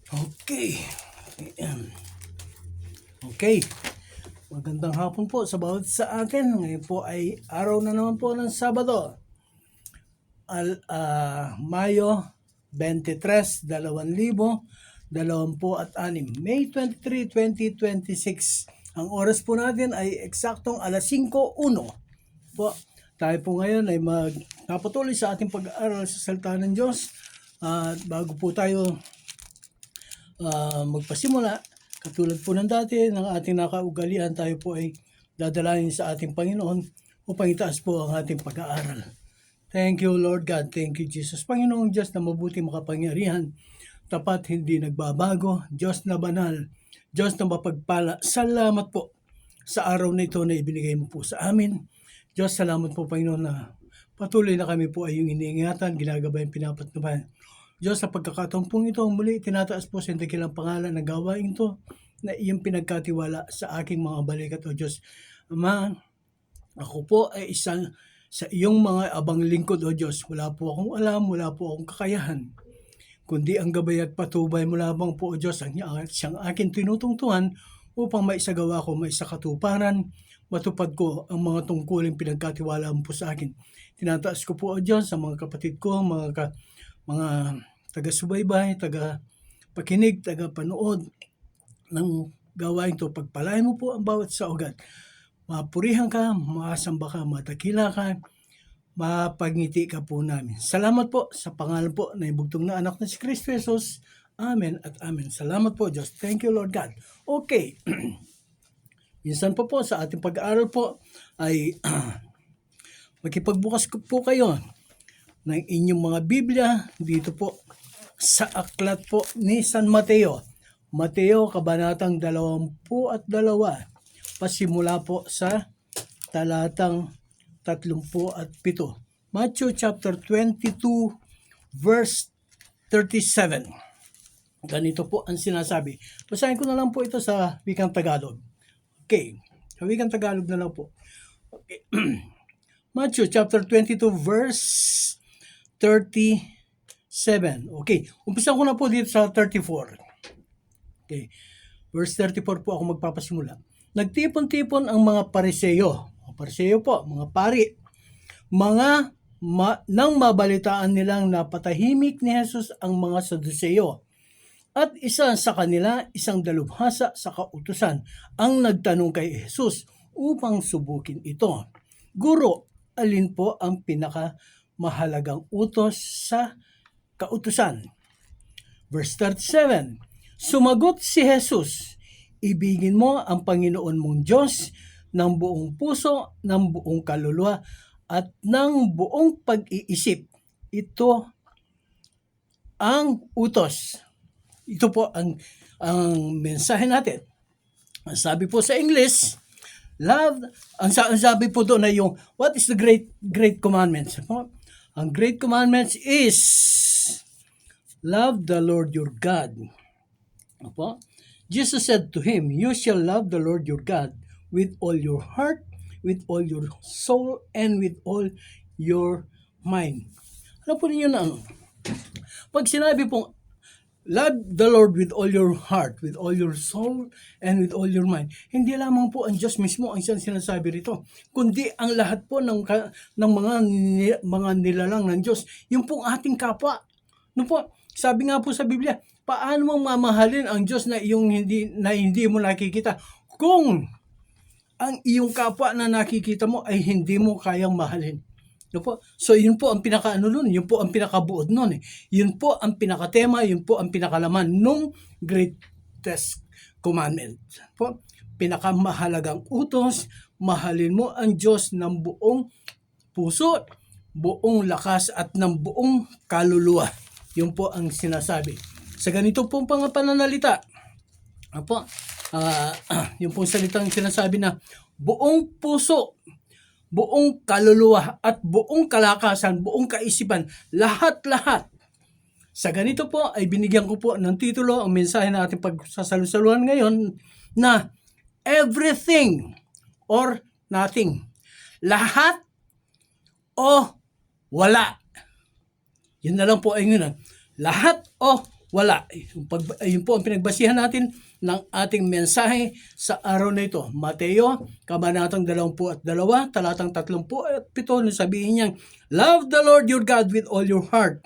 Okay. Ayan. Okay. Magandang hapon po sa bawat sa atin. Ngayon po ay araw na naman po ng Sabado. Mayo 23, 2026. May 23, 2026. Ang oras po natin ay eksaktong alas 5:01 po. Tayo po ngayon ay magpapatuloy sa ating pag-aaral sa salita ng Diyos. At bago po tayo magpasimula, katulad po ng dati ng ating nakaugalian, tayo po ay dadalangin sa ating Panginoon upang itaas po ang ating pag-aaral. Thank you, Lord God. Thank you, Jesus. Panginoong Diyos na mabuti makapangyarihan, tapat hindi nagbabago, Diyos na banal, Diyos na mapagpala. Salamat po sa araw na ito na ibinigay mo po sa amin. Diyos, salamat po, Panginoon, na patuloy na kami po ay yung iniingatan, ginagabayan, pinapatnubayan. Diyos, sa pagkakataon pong ito, muli tinataas po sa dakilang pangalan na gawain ito na iyong pinagkatiwala sa aking mga balikat, O Diyos. Ama, ako po ay isang sa iyong mga abang lingkod, O Diyos. Wala po akong alam, wala po akong kakayahan, kundi ang gabay at patubay mo lamang po, O Diyos, ang siyang akin tinutungtuhan upang maisagawa ko, maisakatuparan, matupad ko ang mga tungkulin pinagkatiwala mo po sa akin. Tinataas ko po, O Diyos, sa mga kapatid ko, mga taga-subaybay, taga-pakinig, taga-panood ng gawain to. Pagpalain mo po ang bawat saugat. Mapurihan ka, maasamba ka, matakila ka, mapagngiti ka po namin. Salamat po sa pangalan po na ibugtong na anak na si Kristo Jesus. Amen at amen. Salamat po, Diyos. Thank you, Lord God. Okay. Minsan po sa ating pag-aaral po ay makipagbukas po kayo ng inyong mga Biblia dito po sa aklat po ni San Mateo. Mateo, kabanatang 22, pasimula po sa talatang 37. Matthew chapter 22, verse 37. Ganito po ang sinasabi. Basahin ko na lang po ito sa wikang Tagalog. Okay, sa wikang Tagalog na lang po. Okay. Matthew chapter 22, verse 37. Okay, umpisan ko na po dito sa 34. Okay, verse 34 po ako magpapasimula. Nagtipon-tipon ang mga Pariseo. Pariseo po, mga pari. Nang mabalitaan nilang napatahimik ni Jesus ang mga Saduseo. At isa sa kanila, isang dalubhasa sa kautusan, ang nagtanong kay Jesus upang subukin ito. Guro, alin po ang pinakamahalagang utos sa kautusan? Verse 37, sumagot si Jesus, ibigin mo ang Panginoon mong Diyos ng buong puso, ng buong kaluluwa, at ng buong pag-iisip. Ito ang utos. Ito po ang mensahe natin. Ang sabi po sa English, love, ang sabi po doon ay yung, what is the great commandments? Ang great commandments is, love the Lord your God. Opo. Jesus said to him, you shall love the Lord your God with all your heart, with all your soul, and with all your mind. Ano po ninyo na ano? Pag sinabi pong, love the Lord with all your heart, with all your soul, and with all your mind. Hindi lamang po ang Diyos mismo ang sinasabi rito, kundi ang lahat po ng mga nilalang ng Diyos, yung pong ating kapwa. No po, sabi nga po sa Biblia, paano mong mamahalin ang Diyos na hindi mo nakikita kung ang iyong kapwa na nakikita mo ay hindi mo kayang mahalin? No po? So yun po ang yun po ang pinakabuod nun. Yun po ang pinakatema, yun po ang pinakalaman nung greatest commandment. Po, pinakamahalagang utos, mahalin mo ang Diyos ng buong puso, buong lakas at ng buong kaluluwa. Yun po ang sinasabi. Sa ganito pong pananalita, yung pong salitang sinasabi na buong puso, buong kaluluwa at buong kalakasan, buong kaisipan, lahat-lahat. Sa ganito po ay binigyan ko po ng titulo ang mensahe na ating pagsasalusaluhan ngayon na everything or nothing. Lahat o wala. Yun na lang po ay yun. Lahat o wala. Yun po ang pinagbasihan natin ng ating mensahe sa araw na ito. Mateo, Kabanatang 22, talatang 37, nung sabihin niya, love the Lord your God with all your heart,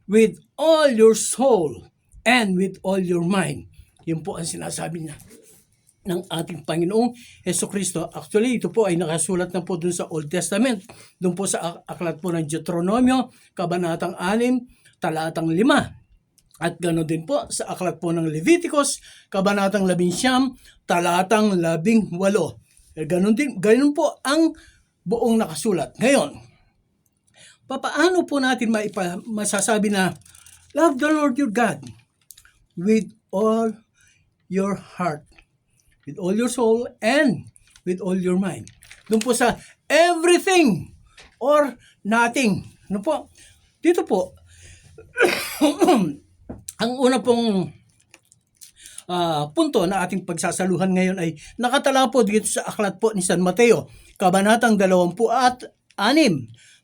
with all your soul, and with all your mind. Yun po ang sinasabi niya ng ating Panginoong Hesukristo. Actually, ito po ay nakasulat na po dun sa Old Testament. Dun po sa aklat po ng Deuteronomio, Kabanatang 6, talatang 5. At gano'n din po sa aklat po ng Leviticus, Kabanatang 11, talatang 18. Gano'n po ang buong nakasulat. Ngayon, papaano po natin masasabi na love the Lord your God with all your heart, with all your soul, and with all your mind? Doon po sa everything or nothing. Ano po? Dito po, ang una pong punto na ating pagsasaluhan ngayon ay nakatala po dito sa aklat po ni San Mateo, Kabanatang 26.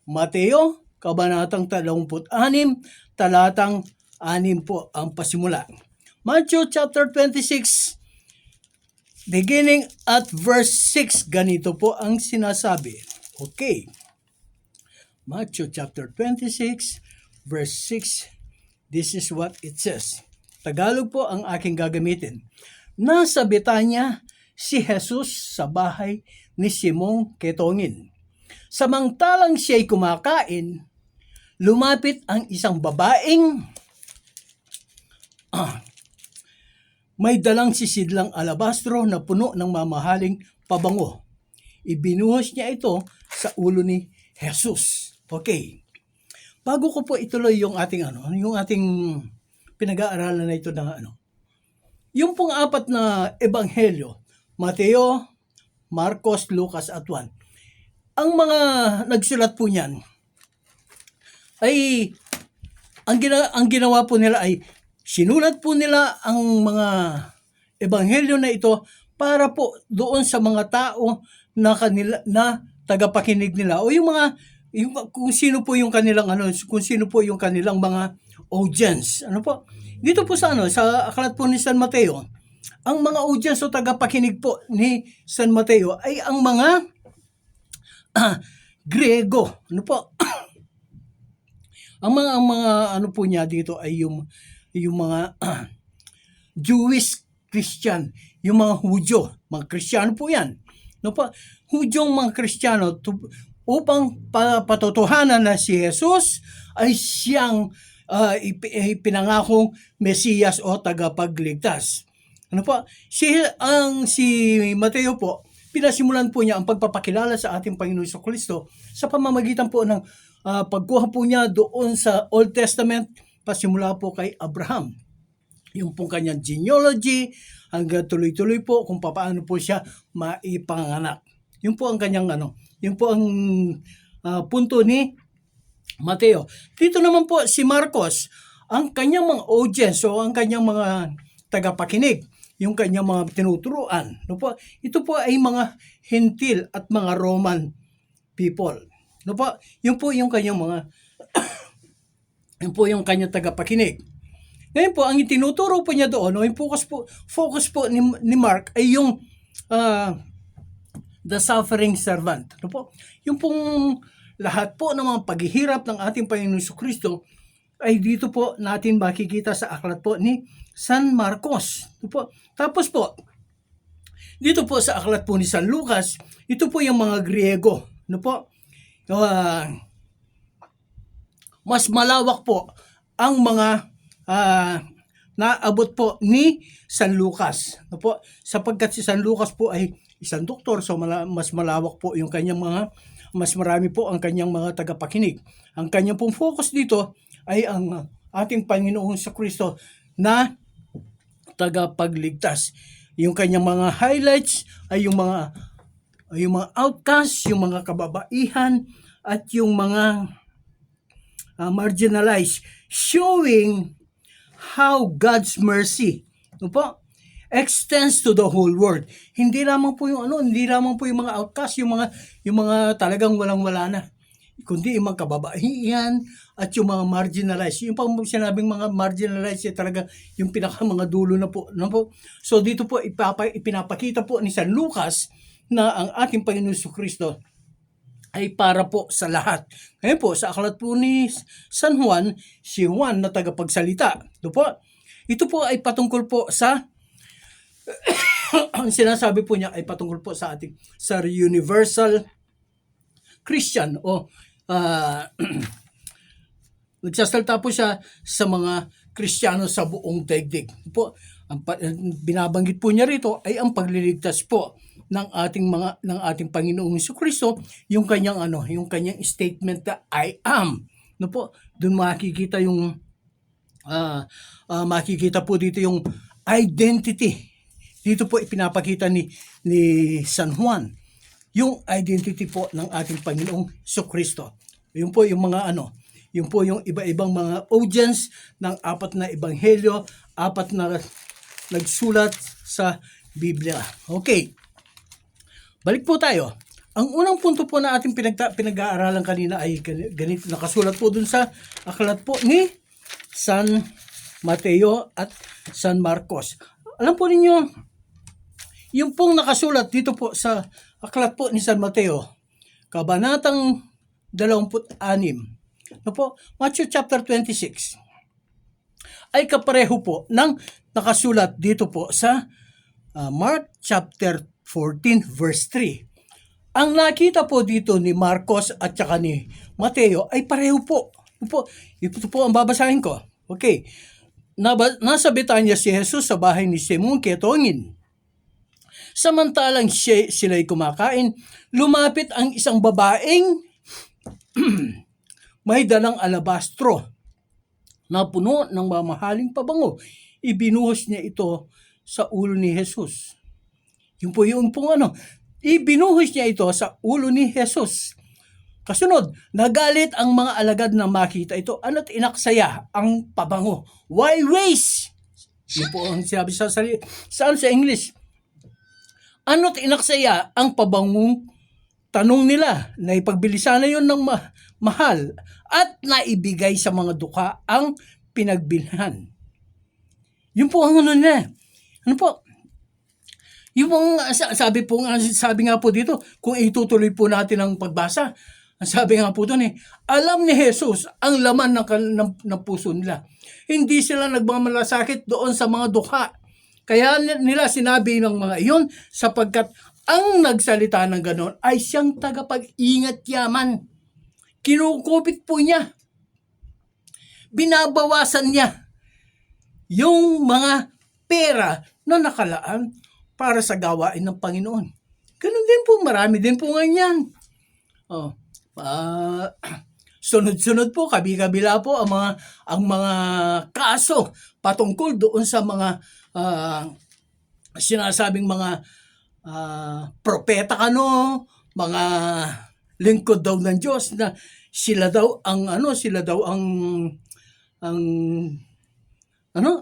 Mateo, Kabanatang 26, talatang 6 po ang pasimula. Matthew chapter 26, beginning at verse 6, ganito po ang sinasabi. Okay. Matthew chapter 26, verse 6, this is what it says. Tagalog po ang aking gagamitin. Nasa Betanya si Jesus sa bahay ni Simong Ketongin. Samantalang siya'y kumakain, lumapit ang isang babaeng may dalang sisidlang alabastro na puno ng mamahaling pabango. Ibinuhos niya ito sa ulo ni Jesus. Okay. Bago ko po ituloy yung ating pinag-aaralan na ito ng yung pong 4 na ebanghelyo, Mateo, Marcos, Lucas at Juan. Ang mga nagsulat po niyan ay ang ginawa po nila ay sinulat po nila ang mga ebanghelyo na ito para po doon sa mga tao na tagapakinig nila o kung sino po yung kanilang mga audience. Ano po? Dito po sa aklat po ni San Mateo, ang mga audience o tagapakinig po ni San Mateo ay ang mga Griego. Ano po? ang mga po niya dito ay yung mga Jewish Christian, yung mga Hudyo, mga Kristiyano po yan. No po? Hudyong mga Kristiyano upang patotohanan na si Jesus ay siyang pinangakong Mesiyas o tagapagligtas. Ano po? Si Mateo po, pinasimulan po niya ang pagpapakilala sa ating Panginoon Jesucristo sa pamamagitan po ng pagkuha po niya doon sa Old Testament, pasimula po kay Abraham. Yung pong kanyang genealogy, hanggang tuloy-tuloy po kung paano po siya maipanganak. Yun po ang kanyang yun po ang punto ni Mateo. Dito naman po si Marcos, ang kanyang mga audience o ang kanyang mga tagapakinig, yung kanyang mga tinuturuan. No po, ito po ay mga Hentil at mga Roman people. No po, yun po yung kanyang mga yun po yung kanyang tagapakinig. Ngayon po, ang itinuturo po niya doon, yung focus po ni Mark ay yung the suffering servant. Ano po? Yung pong lahat po ng mga paghihirap ng ating Panginoon Jesucristo ay dito po natin makikita sa aklat po ni San Marcos. Ano po? Tapos po, dito po sa aklat po ni San Lucas, ito po yung mga Griego. Ano po? Mas malawak po ang mga naabot po ni San Lucas. Ano po? Sapagkat si San Lucas po ay isang doktor, so mas malawak po yung kanyang mas marami po ang kanyang mga tagapakinig. Ang kanyang pong focus dito ay ang ating Panginoong Jesucristo na tagapagligtas. Yung kanyang mga highlights ay yung mga outcasts, yung mga kababaihan, at yung mga marginalized, showing how God's mercy, extends to the whole world. Hindi lamang po yung mga outcasts, yung mga talagang walang-wala na. kundi yung mga kababaihan at yung mga marginalized. Yung pang sinabing mga marginalized talaga yung pinaka mga dulo na po. No po? So dito po ipinapakita po ni San Lucas na ang ating Panginoon Kristo ay para po sa lahat. Ngayon po, sa aklat po ni San Juan, si Juan na tagapagsalita. Ito po ay patungkol po sa ang sinasabi po niya ay patungkol po sa ating sa universal Christian o nagsasalita po siya sa mga Kristiyano sa buong daigdig. Ang binabanggit po niya rito ay ang pagliligtas po ng ating Panginoong Jesucristo, yung kanyang statement na I am. Doon makikita yung makikita po dito yung identity. Dito po ipinapakita ni San Juan yung identity po ng ating Panginoong Jesucristo. Yun po yung mga yun po yung iba-ibang mga audience ng 4 na ebanghelyo, 4 na nagsulat sa Biblia. Okay. Balik po tayo. Ang unang punto po na ating pinag-aaralan kanina ay ganito, nakasulat po dun sa aklat po ni San Mateo at San Marcos. Alam po ninyo, yung pong nakasulat dito po sa aklat po ni San Mateo, kabanatang 26, Matthew chapter 26, ay kapareho po ng nakasulat dito po sa Mark chapter 14 verse 3. Ang nakita po dito ni Marcos at saka ni Mateo ay pareho po. Ito po ang babasahin ko. Okay. Nasa Betanya si Jesus sa bahay ni Simon Ketongin. Samantalang sila'y kumakain, lumapit ang isang babaeng may dalang alabastro na puno ng mamahaling pabango. Ibinuhos niya ito sa ulo ni Jesus. Yung pong ibinuhos niya ito sa ulo ni Jesus. Kasunod, nagalit ang mga alagad na makita ito. Ano't inaksaya ang pabango? Why waste? Yun po ang sinabi sa English. Ano't inaksaya ang pabango? Tanong nila, naipagbilisan na yun ng mahal at naibigay sa mga dukha ang pinagbilhan. Yun po ang nila. Yung sabi nga po dito, kung itutuloy po natin ang pagbasa, ang sabi nga po doon alam ni Jesus ang laman ng puso nila. Hindi sila nagmamalasakit doon sa mga dukha. Kaya nila sinabi ng mga iyon sapagkat ang nagsalita ng ganon ay siyang tagapag-ingat yaman. Kinukupit po niya. Binabawasan niya yung mga pera na nakalaan para sa gawain ng Panginoon. Ganun din po, marami din po ganyan. Sunod-sunod po, kabi-kabila po ang mga kaso patungkol doon sa mga sinasabing mga propeta mga lingkod daw ng Diyos na sila daw ang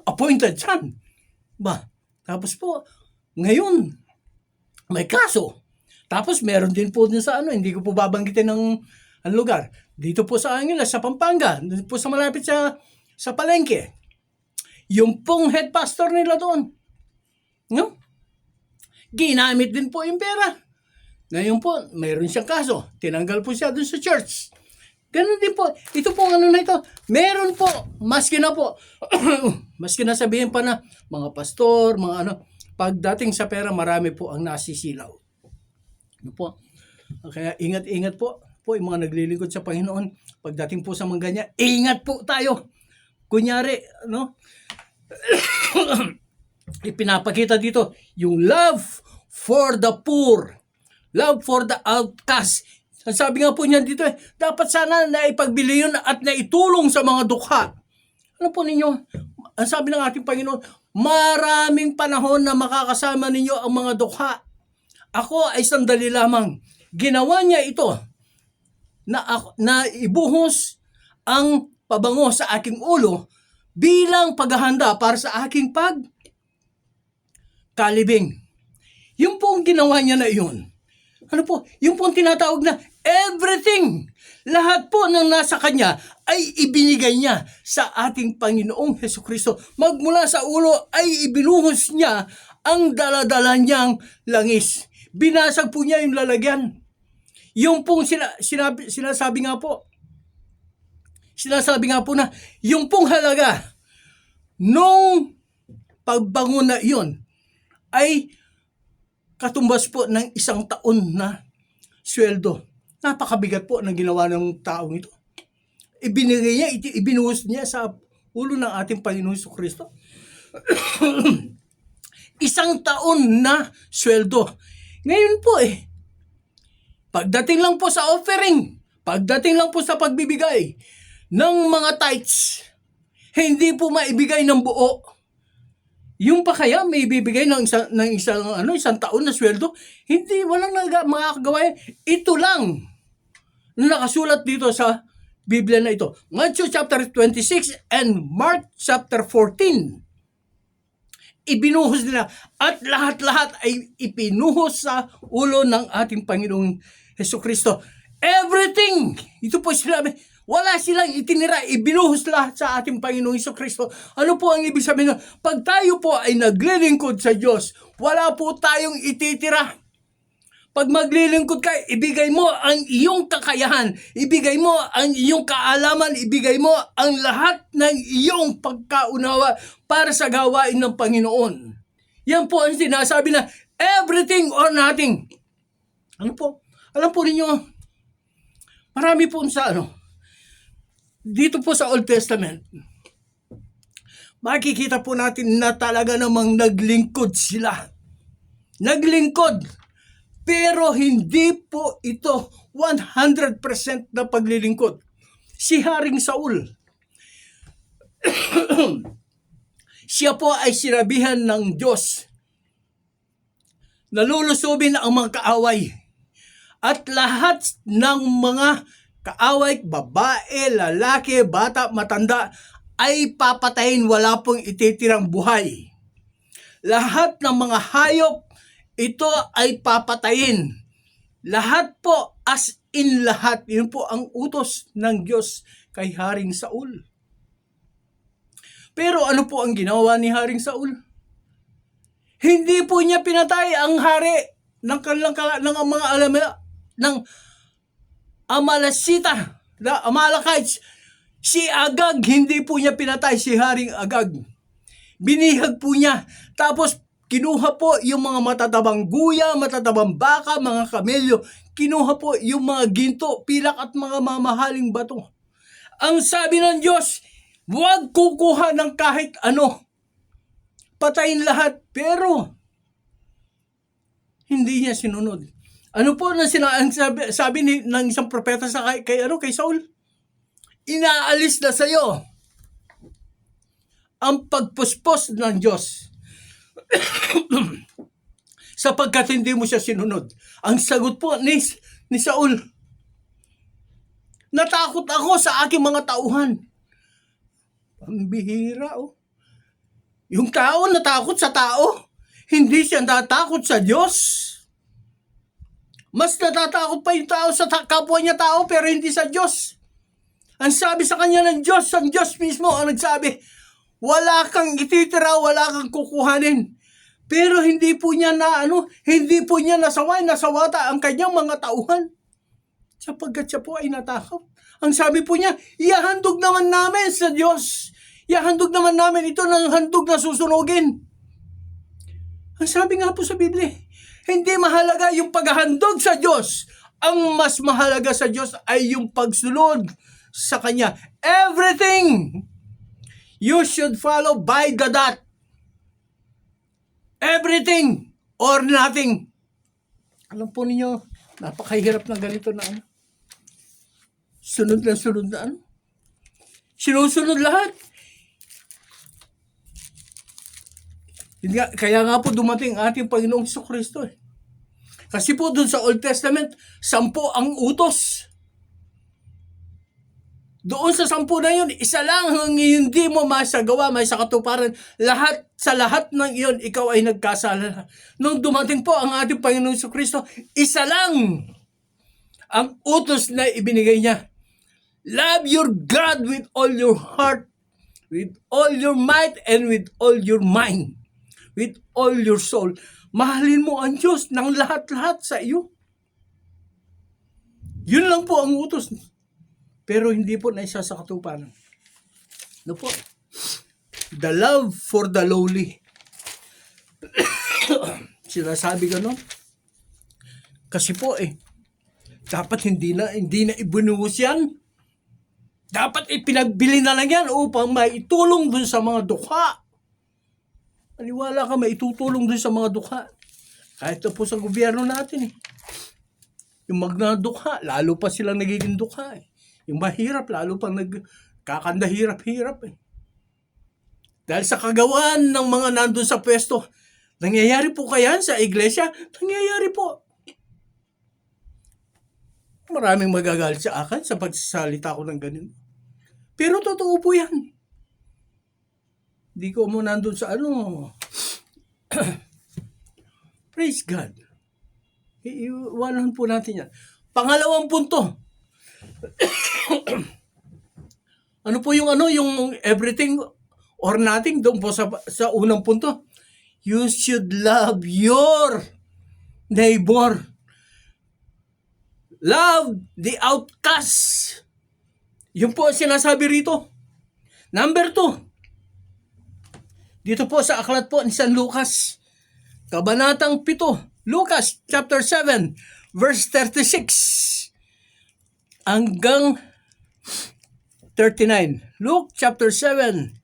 appointed son. Tapos po ngayon may kaso. Tapos meron din po din sa hindi ko po babanggitin ng lugar. Dito po sa Angeles, sa Pampanga, dito po sa malapit sa Palengke. Yung pong head pastor nila doon. Ginamit din po yung pera. Ngayon po, mayroon siyang kaso. Tinanggal po siya doon sa church. Ganun din po. Ito po na ito. Meron po. Maski na sabihin pa na mga pastor, pagdating sa pera, marami po ang nasisilaw. Kaya ingat-ingat po yung mga naglilingkod sa Panginoon. Pagdating po sa mga ganyan, ingat po tayo. Kunyari, ipinapakita dito yung love for the poor, love for the outcast. Sabi nga po niya dito, dapat sana naipagbili yun at naitulong sa mga dukha. Ano po ninyo? Ang sabi ng ating Panginoon, maraming panahon na makakasama ninyo ang mga dukha. Ako ay sandali lamang. Ginawa niya ito na ibuhos ang pabango sa aking ulo bilang paghahanda para sa aking pagkalibing. Yung pong ginawa niya na iyon. Ano po? Yung pong tinatawag na everything. Lahat po ng nasa Kanya ay ibinigay niya sa ating Panginoong Hesukristo. Magmula sa ulo ay ibinuhos niya ang daladala niyang langis. Binasag po niya yung lalagyan. Yung pong sinasabi nga po na yung pong halaga nung pagbangon na iyon ay katumbas po ng 1 taon na sweldo. Napakabigat po ng ginawa ng taong ito. Ibinigay niya, ibinuhos niya sa ulo ng ating Panginoong Jesucristo. 1 taon na sweldo. Ngayon po pagdating lang po sa offering, pagdating lang po sa pagbibigay ng mga tithes, hindi po maibigay ng buo. Yung pa kaya may bibigay ng isang taon na sweldo, hindi, walang makakagawa. Ito lang na nakasulat dito sa Biblia na ito. Matthew chapter 26 and Mark chapter 14. Ibinuhos nila at lahat-lahat ay ipinuhos sa ulo ng ating Panginoong Hesukristo. Everything! Ito po sinabi, wala silang itinira, ibinuhos lahat sa ating Panginoong Hesukristo. Ano po ang ibig sabihin? Pag tayo po ay naglilingkod sa Diyos, wala po tayong ititira. Pag maglilingkod ka, ibigay mo ang iyong kakayahan, ibigay mo ang iyong kaalaman, ibigay mo ang lahat ng iyong pagkaunawa para sa gawain ng Panginoon. Yan po ang sinasabi na everything or nothing. Ano po? Alam po ninyo, marami po sa dito po sa Old Testament, makikita po natin na talaga namang naglingkod sila. Naglingkod. Pero hindi po ito 100% na paglilingkod. Si Haring Saul, siya po ay sinabihan ng Diyos na lulusobin ang mga kaaway. At lahat ng mga kaaway, babae, lalaki, bata, matanda, ay papatayin, wala pong ititirang buhay. Lahat ng mga hayop, ito ay papatayin. Lahat po, as in lahat. Yun po ang utos ng Diyos kay Haring Saul. Pero ano po ang ginawa ni Haring Saul? Hindi po niya pinatay ang hari ng mga ng Amalasita, the Amalekites. Si Agag, hindi po niya pinatay si Haring Agag. Binihag po niya. Tapos kinuha po yung mga matatabang guya, matatabang baka, mga kamelyo. Kinuha po yung mga ginto, pilak at mga mamahaling bato. Ang sabi ng Diyos, huwag kukuha ng kahit ano. Patayin lahat. Pero hindi niya sinunod. Ano po na sabi ng isang propeta sa kay Saul? Inaalis na sa iyo ang pagpuspos ng Diyos. Sapagkat hindi mo siya sinunod. Ang sagot po ni Saul, natakot ako sa aking mga tauhan. Ang bihira Yung tao natakot sa tao, hindi siya natakot sa Diyos. Mas natatakot pa yung tao sa kapwa niya tao pero hindi sa Diyos. Ang sabi sa kanya ng Diyos, ang Diyos mismo ang nagsabi, wala kang ititira, wala kang kukuhanin. Pero hindi po niya nasawata ang kanyang mga tauhan. Sapagkat siya po ay natakot. Ang sabi po niya, ihahandog naman namin sa Diyos. Ihahandog naman namin ito ng handog na susunugin. Ang sabi nga po sa Biblia, hindi mahalaga yung paghahandog sa Diyos. Ang mas mahalaga sa Diyos ay yung pagsunod sa Kanya. Everything you should follow by the dot. Everything or nothing. Alam po ninyo, napakahirap na ganito na sunod na sinusunod lahat. Kaya nga po dumating ating Panginoong Jesucristo. Kasi po dun sa Old Testament, 10 ang utos. Doon sa 10 na yun, isa lang ang hindi mo masagawa, may sa katuparan. Sa lahat ng iyon, ikaw ay nagkasala. Nung dumating po ang ating Panginoong Jesucristo, isa lang ang utos na ibinigay niya. Love your God with all your heart, with all your might, and with all your mind, with all your soul. Mahalin mo ang Diyos ng lahat-lahat sa iyo. Yun lang po ang utos. Pero hindi po naisa sa katuparan. Ano po? The love for the lowly. Sinasabi gano'n? Kasi po dapat hindi na ibunuhos yan. Dapat ipinagbili na lang yan upang maitulong dun sa mga dukha. Maniwala ka, maitutulong dun sa mga dukha. Kahit na po sa gobyerno natin Yung magnadukha, lalo pa silang nagiging dukha Yung mahirap, lalo pa nagkakanda hirap-hirap Dahil sa kagawaan ng mga nandun sa pwesto, nangyayari po kaya sa iglesia? Nangyayari po. Maraming magagalit sa akin sa pagsasalita ko ng ganun. Pero totoo po yan. Hindi ko mo nandun sa Praise God. Iwanan po natin yan. Pangalawang punto. Ano po yung everything or nothing doon po sa unang punto? You should love your neighbor. Love the outcast. Yun po ang sinasabi rito. Number 2. Dito po sa aklat po ni San Lucas, Kabanatang 7. Lucas chapter 7, verse 36 hanggang 39. Luke chapter 7,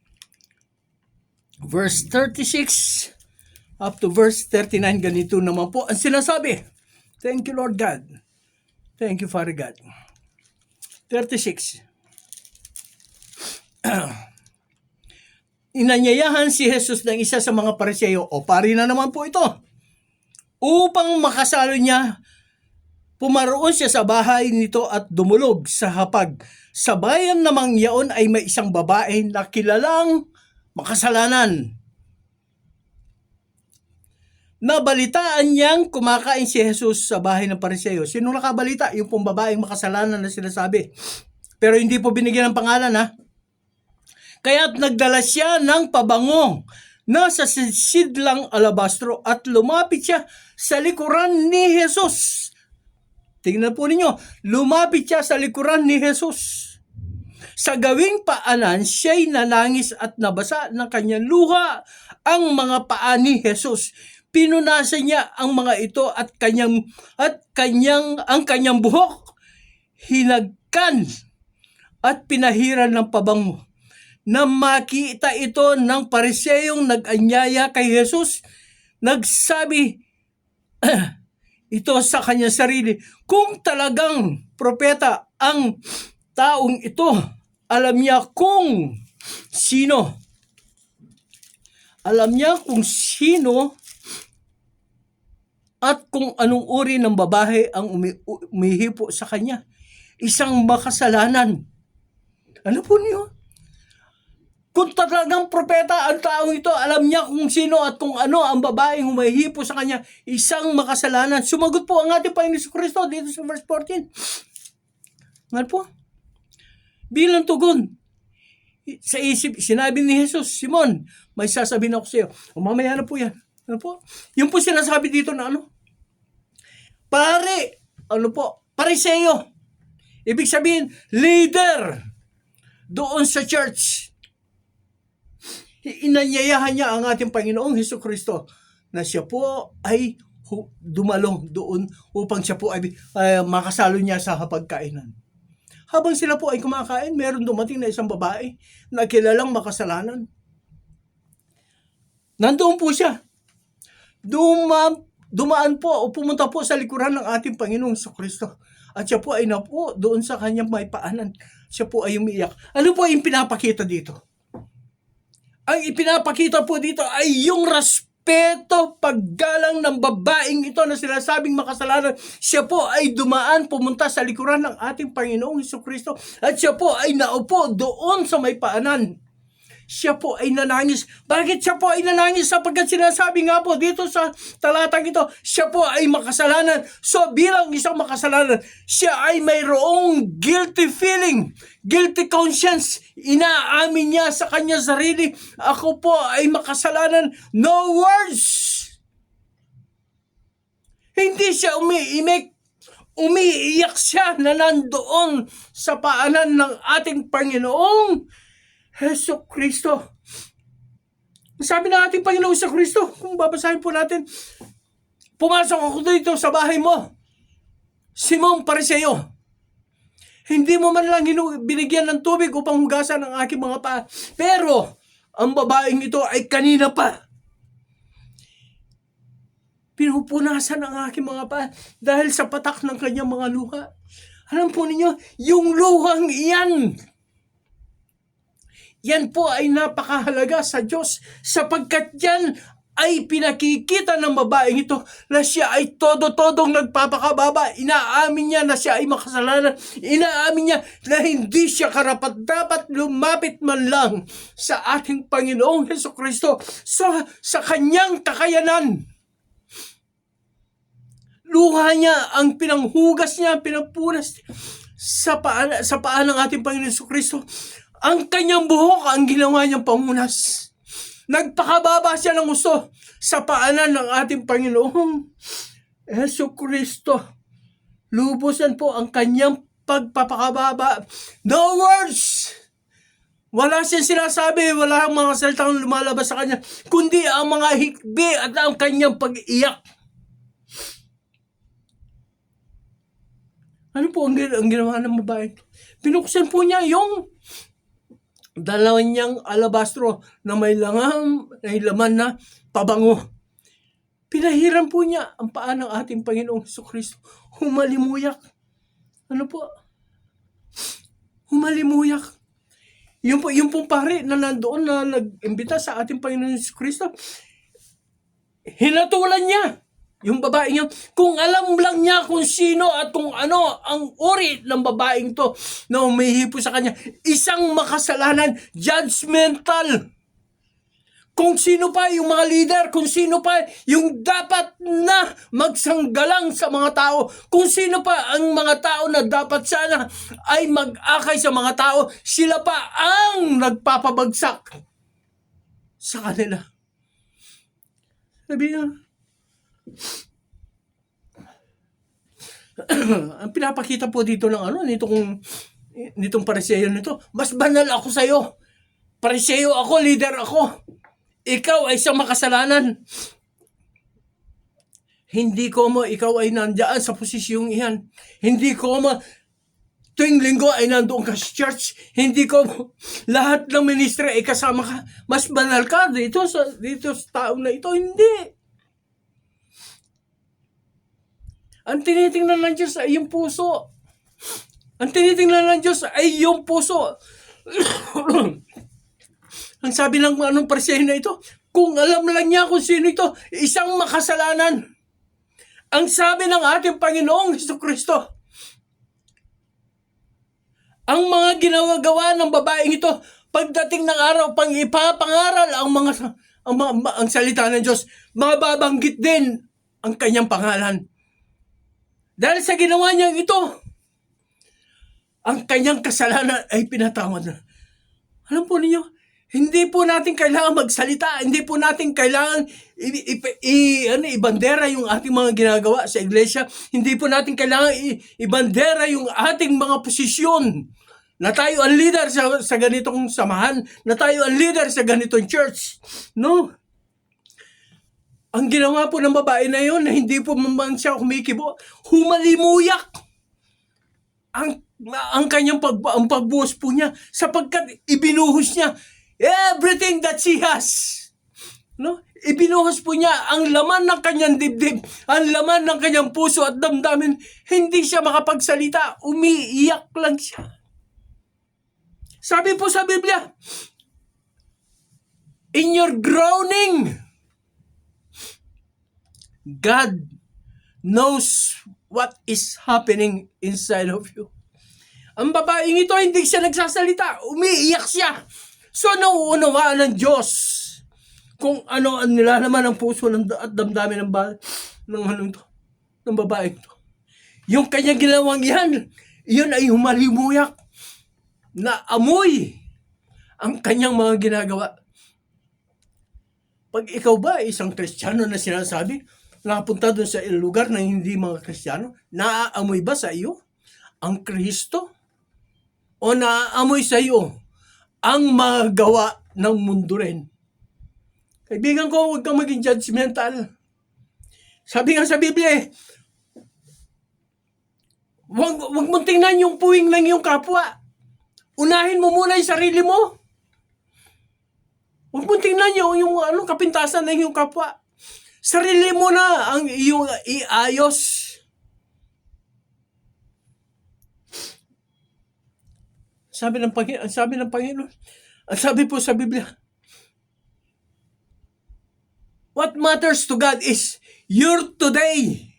verse 36 up to verse 39. Ganito naman po ang sinasabi. Thank you, Lord God. Thank you, Father God. 36. Inanyayahan si Jesus ng isa sa mga Pariseo, o pari na naman po ito, upang makasalo niya. Pumaroon siya sa bahay nito at dumulog sa hapag. Sa bayan namang yaon ay may isang babae na kilalang makasalanan. Nabalitaan niyang kumakain si Jesus sa bahay ng Pariseo. Sino nakabalita? Yung pong babaeng makasalanan na sinasabi. Pero hindi po binigyan ng pangalan Kaya't nagdala siya ng pabango na sa sidlang alabastro at lumapit siya sa likuran ni Jesus. Tingnan po ninyo, lumapit siya sa likuran ni Jesus. Sa gawing paanan, siya'y nanangis at nabasa ng kanyang luha ang mga paa ni Jesus. Pinunasan niya ang mga ito at ang kanyang buhok hinagkan at pinahiran ng pabango. Na makita ito ng Pariseyong nag-anyaya kay Jesus, nagsabi ito sa kanyang sarili, kung talagang propeta ang taong ito, alam niya kung sino. Alam niya kung sino at kung anong uri ng babae ang umihipo sa kanya. Isang makasalanan. Ano po niyo? Kung talagang propeta ang taong ito, alam niya kung sino at kung ano ang babaeng humihipo sa kanya, isang makasalanan. Sumagot po ang ating Panginoon Jesucristo dito sa verse 14. Nga po? Bilang tugon, sa isip, sinabi ni Jesus, Simon, may sasabihin ako sa iyo. O mamaya na po yan. Ano po? Yung po sinasabi dito na Pariseo. Ibig sabihin, leader doon sa church. Inanyayahan niya ang ating Panginoong Jesucristo na siya po ay dumalong doon upang siya po ay makasalo niya sa hapagkainan. Habang sila po ay kumakain, meron dumating na isang babae na kilalang makasalanan. Nandoon po siya. Dumaan po o pumunta po sa likuran ng ating Panginoong Jesucristo. At siya po ay napo doon sa kanyang may paanan. Siya po ay umiiyak. Ano po yung pinapakita dito? Ang ipinapakita po dito ay yung respeto respeto, paggalang ng babaeng ito na sinasabing makasalanan. Siya po ay pumunta sa likuran ng ating Panginoong Hesukristo at siya po ay naupo doon sa may paanan. Siya po ay nanangis. Bakit siya po ay nanangis? Sapagkat sinasabi nga po dito sa talatang ito, siya po ay makasalanan. So bilang isang makasalanan, siya ay mayroong guilty feeling, guilty conscience. Inaamin niya sa kanya sarili, ako po ay makasalanan. No words! Hindi siya umiiyak siya na nandoon sa paanan ng ating Panginoong Hesukristo. Sabi ng ating Panginoong Hesukristo, kung babasahin po natin, pumasok ako dito sa bahay mo, Simong Pariseo. Hindi mo man lang binigyan ng tubig upang hugasan ang aking mga paa. Pero, ang babaeng ito ay kanina pa pinupunasan ang aking mga paa dahil sa patak ng kanyang mga luha. Alam po ninyo, yung luhang iyan, yan po ay napakahalaga sa Diyos sapagkat yan ay pinakikita ng babaeng ito na siya ay todo-todong nagpapakababa. Inaamin niya na siya ay makasalanan. Inaamin niya na hindi siya karapat-dapat lumapit man lang sa ating Panginoong Hesukristo sa kanyang kakayanan. Luha niya ang pinanghugas niya, pinagpunas sa paa ng ating Panginoong Hesukristo. Ang kanyang buhok ang ginawa niyang pamunas. Nagpakababa siya ng gusto sa paanan ng ating Panginoong Hesukristo. Lubusan po ang kanyang pagpapakababa. No words! Wala siyang sinasabi, wala ang mga salitang lumalabas sa kanya, kundi ang mga hikbi at ang kanyang pag-iyak. Ano po ang ginawa ng babae? Binuksan po niya yung dalawang niyang alabastro na may laman na pabango. Pinahiram po niya ang paa ng ating Panginoong Hesukristo. Humalimuyak. Ano po? Humalimuyak. Yung pong pare na nandoon na nag-imbita sa ating Panginoong Hesukristo, hinatulan niya yung babaeng yun. Kung alam lang niya kung sino at kung ano ang uri ng babaeng to na umihipo sa kanya, isang makasalanan, judgmental. Kung sino pa yung mga leader, kung sino pa yung dapat na magsanggalang sa mga tao, kung sino pa ang mga tao na dapat sana ay mag-akay sa mga tao, sila pa ang nagpapabagsak sa kanila. Sabi niya, ang pinapakita po dito ng nitong pariseo nito, mas banal ako sa iyo. Pariseo ako, leader ako. Ikaw ay isang makasalanan. Hindi ko mo ikaw ay nandiyan sa posisyong iyan. Hindi ko mo tuwing linggo ay nandoon ka sa church. Hindi ko mo lahat ng ministry ay kasama ka. Mas banal ka dito sa taong na ito. Hindi. Ang tinitingnan ng Diyos ay yung puso. Ang tinitingnan ng Diyos ay yung puso. Ang sabi ng pariseo na ito, kung alam lang niya kung sino ito, isang makasalanan. Ang sabi ng ating Panginoong Hesukristo, ang mga ginagawa ng babaeng ito, pagdating ng araw, pang ipapangaral ang salita ng Diyos, mababanggit din ang kanyang pangalan. Dahil sa ginawa niya ito, ang kanyang kasalanan ay pinatawad na. Alam po ninyo, hindi po natin kailangan magsalita, hindi po natin kailangan ibandera yung ating mga ginagawa sa iglesia, hindi po natin kailangan ibandera yung ating mga posisyon, na tayo ang leader sa ganitong samahan, na tayo ang leader sa ganitong church. No? Ang ginawa po ng babae na yun, na hindi po man siya kumikibo, humalimuyak ang kanyang pagbuhos po niya, sapagkat ibinuhos niya everything that she has. No? Ibinuhos po niya ang laman ng kanyang dibdib, ang laman ng kanyang puso at damdamin. Hindi siya makapagsalita, umiiyak lang siya. Sabi po sa Biblia, in your groaning, God knows what is happening inside of you. Ang babaeng ito, hindi siya nagsasalita. Umiiyak siya. So, nauunawaan ng Diyos kung ano ang nilalaman ng puso at damdamin ng babaeng ito. Yung kanyang ginawang iyon ay humalimuyak na amoy ang kanyang mga ginagawa. Pag ikaw ba ay isang Kristiyano na sinasabi, nakapunta doon sa lugar na hindi mga Kristiyano, naaamoy ba sa iyo ang Kristo? O naaamoy sa iyo ang mga gawa ng mundo rin? Kaibigan ko, huwag kang maging judgmental. Sabi nga sa Biblia, huwag mong tingnan yung puwing ng iyong kapwa. Unahin mo muna yung sarili mo. Huwag mong tingnan yung kapintasan ng iyong kapwa. Sarili mo na ang iyong iayos. Sabi ng Panginoon, ang sabi po sa Biblia, what matters to God is your today,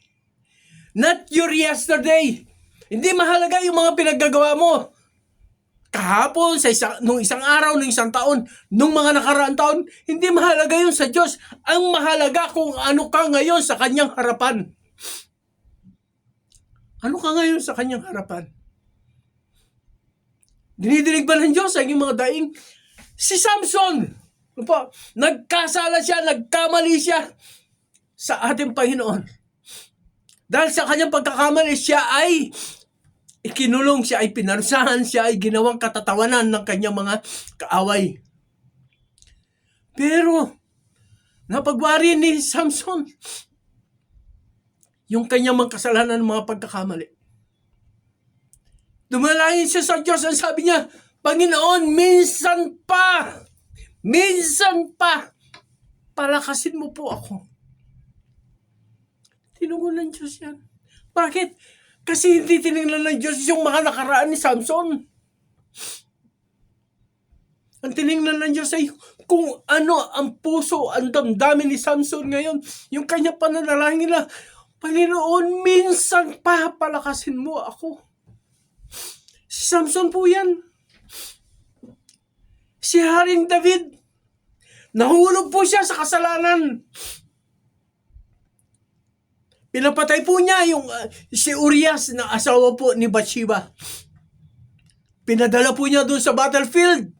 not your yesterday. Hindi mahalaga yung mga pinaggagawa mo kahapon, nung isang araw, nung isang taon, nung mga nakaraang taon. Hindi mahalaga yun sa Diyos. Ang mahalaga kung ano ka ngayon sa Kanyang harapan. Ano ka ngayon sa Kanyang harapan? Dinidinig ba ng Diyos ang mga daing? Si Samson, nagkasala siya, nagkamali siya sa ating Panginoon. Dahil sa kanyang pagkakamali, siya ay ikinulong, siya ay pinarusahan, siya ay ginawang katatawanan ng kanyang mga kaaway. Pero, napagwari ni Samson yung kanyang mga kasalanan, mga pagkakamali. Dumalangin siya sa Diyos, ang sabi niya, Panginoon, minsan pa, palakasin mo po ako. Tinugon ng Diyos yan. Bakit? Kasi hindi tinignan ng Diyos yung mga nakaraan ni Samson. Ang tinignan ng Diyos ay kung ano ang puso, ang damdamin ni Samson ngayon. Yung kanya pananalangin na, Panginoon, minsan pa palakasin mo ako. Si Samson po yan. Si Haring David, nahulog po siya sa kasalanan. Pinapatay po niya yung si Urias na asawa po ni Bathsheba. Pinadala po niya doon sa battlefield.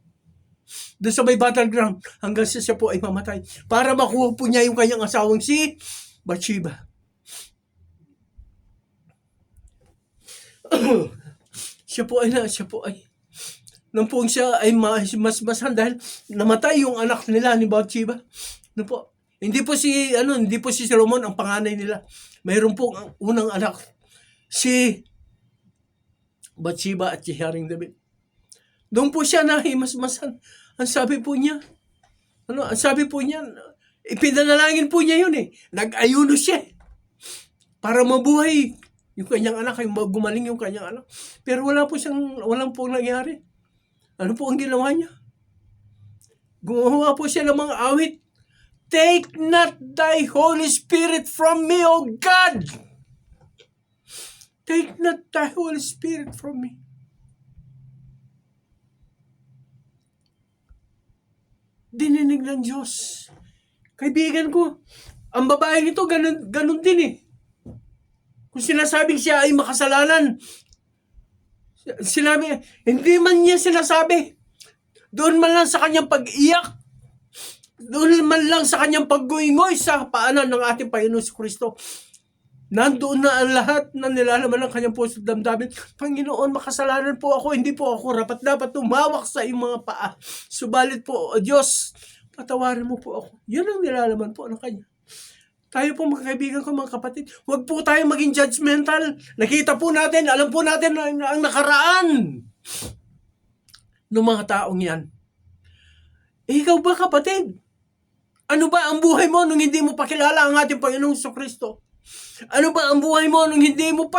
Doon sa may battleground. Hanggang siya po ay mamatay. Para makuha po niya yung kanyang asawang si Bathsheba. Siya po ay nung po siya ay masmasan dahil namatay yung anak nila ni Bathsheba. Ano po? Hindi po si Solomon ang panganay nila. Mayroon po ang unang anak, si Bathsheba at si Haring David. Doon po siya nahimasmasan. Ang sabi po niya, ipinanalangin po niya yun eh. Nag-ayuno siya para mabuhay yung kanyang anak, yung gumaling yung kanyang anak. Pero walang po nangyari. Ano po ang ginawa niya? Gumawa po siya ng mga awit. Take not thy Holy Spirit from me, O God! Take not thy Holy Spirit from me. Dininig ng Diyos. Kaibigan ko, ang babaeng ito, ganun din eh. Kung sinasabing siya ay makasalanan, sinabi, hindi man niya sinasabi. Doon man lang sa kanyang pag-iyak, doon man lang sa kanyang pagguingoy sa paanan ng ating Panginoon si Kristo, nandoon na ang lahat na nilalaman ng kanyang puso at damdamin. Panginoon, makasalanan po ako, hindi po ako dapat tumawak sa iyong mga paa. Subalit po, Diyos, patawarin mo po ako. Yun ang nilalaman po ng kanya. Tayo po mga kaibigan ko, mga kapatid, huwag po tayo maging judgmental. Nakita po natin, alam po natin ang nakaraan ng mga taong yan. Ikaw ba, kapatid? Ano ba ang buhay mo nung hindi mo pakilala ang ating Panginoong Kristo? Ano ba ang buhay mo nung hindi mo pa